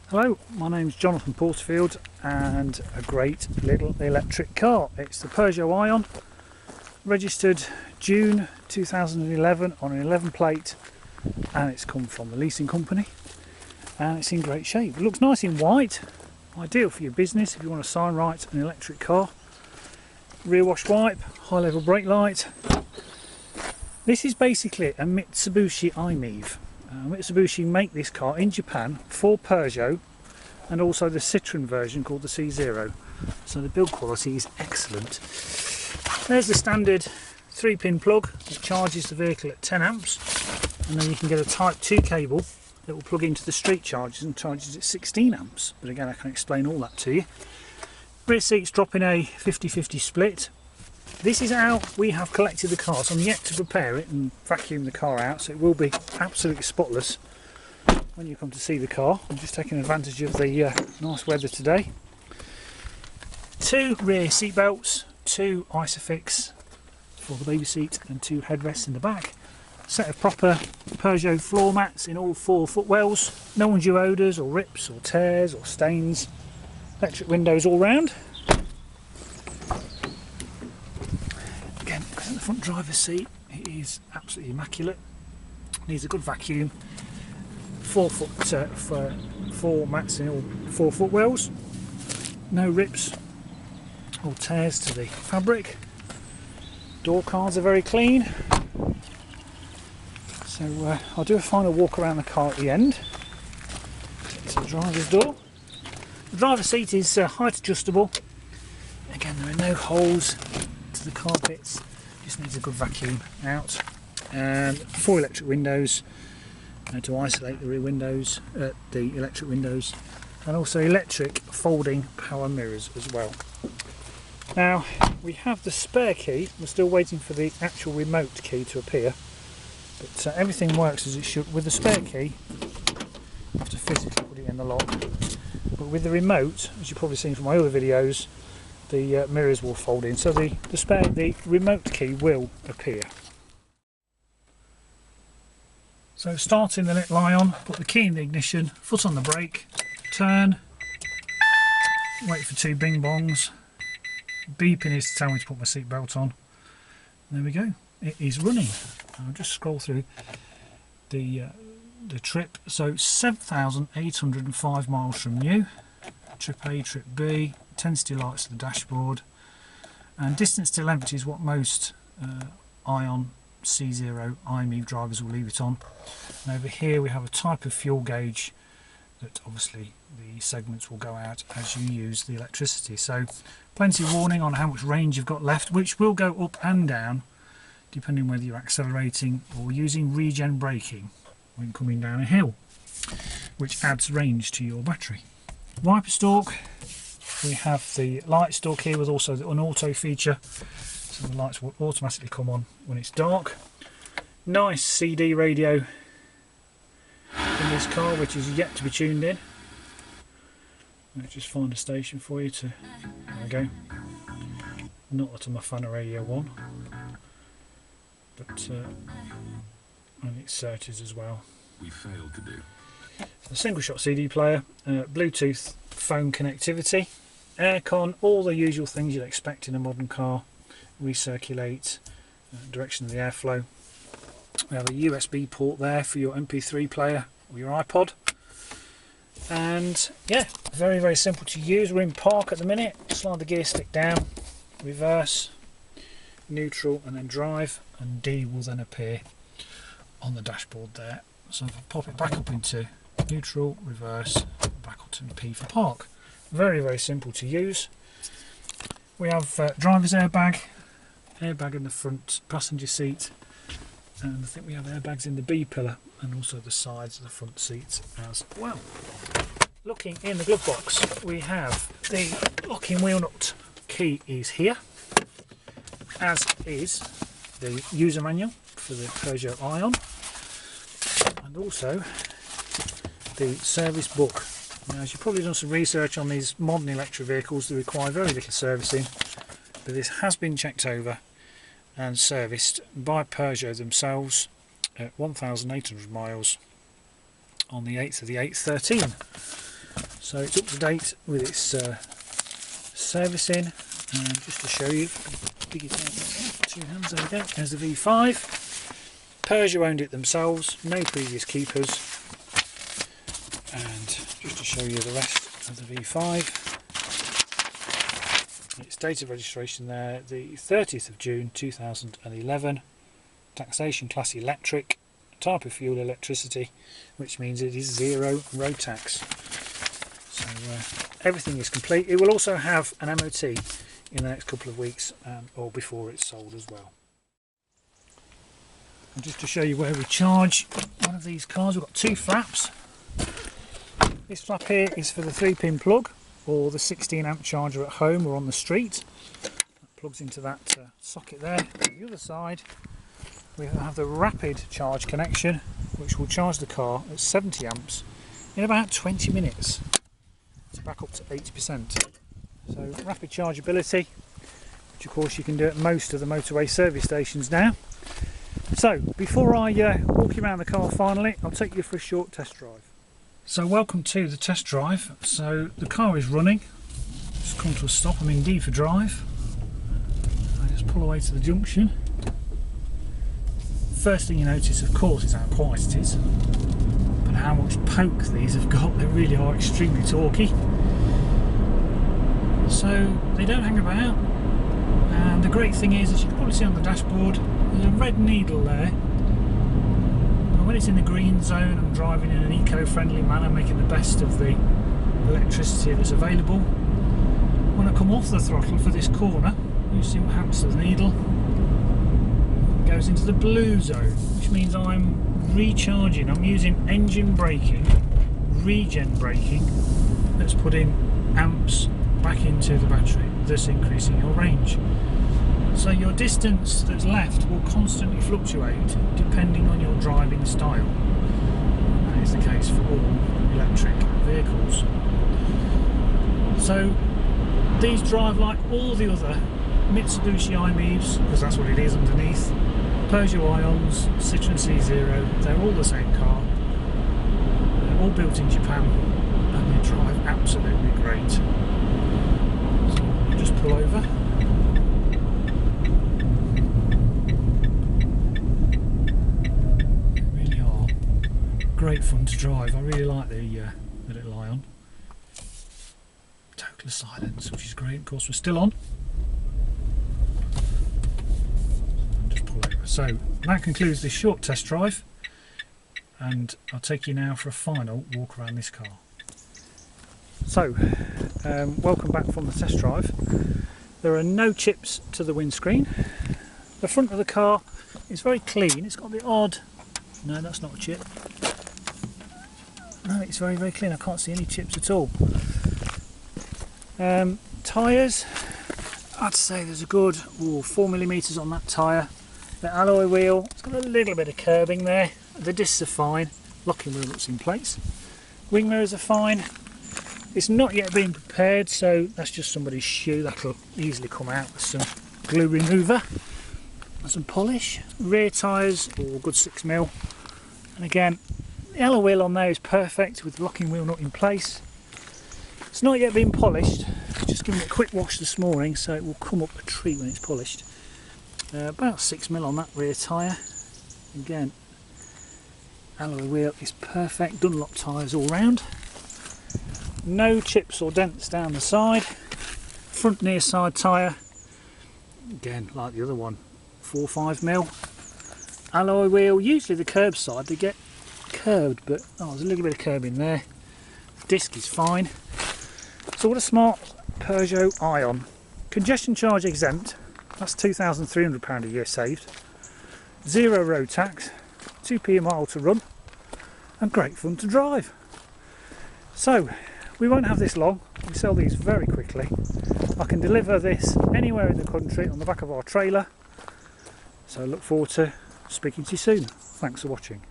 Hello, my name's Jonathan Porterfield and a great little electric car. It's the Peugeot I-on, registered June 2011 on an 11 plate, and it's come from the leasing company and it's in great shape. It looks nice in white, ideal for your business if you want to sign right an electric car. Rear wash wipe, high level brake light. This is basically a Mitsubishi i-MiEV. Mitsubishi make this car in Japan for Peugeot and also the Citroen version called the C0. So the build quality is excellent. There's the standard 3-pin plug that charges the vehicle at 10 amps, and then you can get a Type 2 cable that will plug into the street chargers and charges at 16 amps. But again, I can explain all that to you. Rear seats drop in a 50-50 split. This is how we have collected the car, so I'm yet to prepare it and vacuum the car out, so it will be absolutely spotless when you come to see the car. I'm just taking advantage of the nice weather today. 2 rear seat belts, 2 Isofix for the baby seat and 2 headrests in the back. Set of proper Peugeot floor mats in all 4 footwells. No undue odours or rips or tears or stains. Electric windows all round. The front driver's seat, it is absolutely immaculate. Needs a good vacuum. 4 mats in all 4 footwells. No rips or tears to the fabric. Door cards are very clean. So I'll do a final walk around the car at the end. To the driver's door. The driver's seat is height adjustable. Again, there are no holes to the carpets. Just needs a good vacuum out, and 4 electric windows to isolate the rear windows, the electric windows, and also electric folding power mirrors as well. Now we have the spare key. We're still waiting for the actual remote key to appear, but everything works as it should. With the spare key, I have to physically put it in the lock, but with the remote, as you've probably seen from my other videos, the mirrors will fold in, so the remote key will appear. So starting the little i-on, put the key in the ignition, foot on the brake, turn, wait for 2 bing bongs, beeping is to tell me to put my seat belt on. There we go, it is running. I'll just scroll through the trip. So 7,805 miles from new, trip A, trip B. Intensity lights to the dashboard, and distance to empty is what most i-on C0 i-MiEV drivers will leave it on. And over here we have a type of fuel gauge that obviously the segments will go out as you use the electricity, so plenty of warning on how much range you've got left, which will go up and down depending whether you're accelerating or using regen braking when coming down a hill, which adds range to your battery. Wiper stalk. We have the light stalk here with also an auto feature, so the lights will automatically come on when it's dark. Nice CD radio in this car, which is yet to be tuned in. Let's just find a station for you to... There we go. Not that I'm a fan of Radio 1, but and it searches as well. We failed to do. A single shot CD player, Bluetooth phone connectivity, aircon, all the usual things you'd expect in a modern car. Recirculate, direction of the airflow. We have a USB port there for your MP3 player or your iPod. And yeah, very, very simple to use. We're in park at the minute. Slide the gear stick down, reverse, neutral, and then drive, and D will then appear on the dashboard there. So if I pop it back up into neutral, reverse, back up to P for park. Very, very simple to use. We have driver's airbag in the front passenger seat, and I think we have airbags in the B pillar and also the sides of the front seats as well. Looking in the glove box, we have the locking wheel nut key is here, as is the user manual for the Peugeot i-on, and also the service book. Now, as you've probably done some research on these modern electric vehicles, they require very little servicing, but this has been checked over and serviced by Peugeot themselves at 1,800 miles on the 8th of the 8th 13. So it's up to date with its servicing. And just to show you, dig it out with 2 hands, there we go, there's the V5. Peugeot owned it themselves, no previous keepers. And just to show you the rest of the V5, its date of registration there, the 30th of June 2011, taxation class electric, type of fuel electricity, which means it is 0 road tax. So everything is complete. It will also have an MOT in the next couple of weeks, or before it's sold as well. And just to show you where we charge one of these cars, we've got 2 flaps. This flap here is for the 3-pin plug, or the 16 amp charger at home or on the street. That plugs into that socket there. On the other side we have the rapid charge connection, which will charge the car at 70 amps in about 20 minutes to back up to 80%. So rapid chargeability, which of course you can do at most of the motorway service stations now. So before I walk you around the car finally, I'll take you for a short test drive. So welcome to the test drive. So the car is running, just come to a stop. I'm in D for drive. I just pull away to the junction. First thing you notice, of course, is how quiet it is, but how much poke these have got. They really are extremely torquey. So they don't hang about. And the great thing is, as you can probably see on the dashboard, there's a red needle there. And when it's in the green zone, I'm driving in an eco-friendly manner, making the best of the electricity that's available. When I come off the throttle for this corner, you see what happens to the needle. It goes into the blue zone, which means I'm recharging. I'm using engine braking, regen braking, that's putting amps back into the battery, thus increasing your range. So your distance that's left will constantly fluctuate depending on your driving style. That is the case for all electric vehicles. So these drive like all the other Mitsubishi i-MiEVs, because that's what it is underneath, Peugeot I-ons, Citroen C0, they're all the same car. They're all built in Japan and they drive absolutely great. So I'll just pull over. They really are great fun to drive. I really like the little I-on. Total silence, which is great. Of course, we're still on. So that concludes this short test drive, and I'll take you now for a final walk around this car. So welcome back from the test drive. There are no chips to the windscreen. The front of the car is very clean. It's got the odd, no, that's not a chip. No, it's very, very clean. I can't see any chips at all. Tyres, I'd say there's a good 4mm on that tyre. The alloy wheel, it's got a little bit of curbing there. The discs are fine. Locking wheel looks in place. Wing mirrors are fine. It's not yet been prepared, so that's just somebody's shoe. That'll easily come out with some glue remover and some polish. Rear tyres, all good 6mm. And again, the alloy wheel on there is perfect with the locking wheel nut in place. It's not yet been polished. Just given it a quick wash this morning, so it will come up a treat when it's polished. About 6mm on that rear tyre. Again, alloy wheel is perfect. Dunlop tyres all round. No chips or dents down the side. Front near side tyre, again like the other one, 4-5mm. Alloy wheel, usually the curb side they get curved, but there's a little bit of curbing there. Disc is fine. So what a smart Peugeot I-on. Congestion charge exempt. That's £2,300 a year saved. 0 road tax, 2p a mile to run, and great fun to drive. So, we won't have this long. We sell these very quickly. I can deliver this anywhere in the country on the back of our trailer. So I look forward to speaking to you soon. Thanks for watching.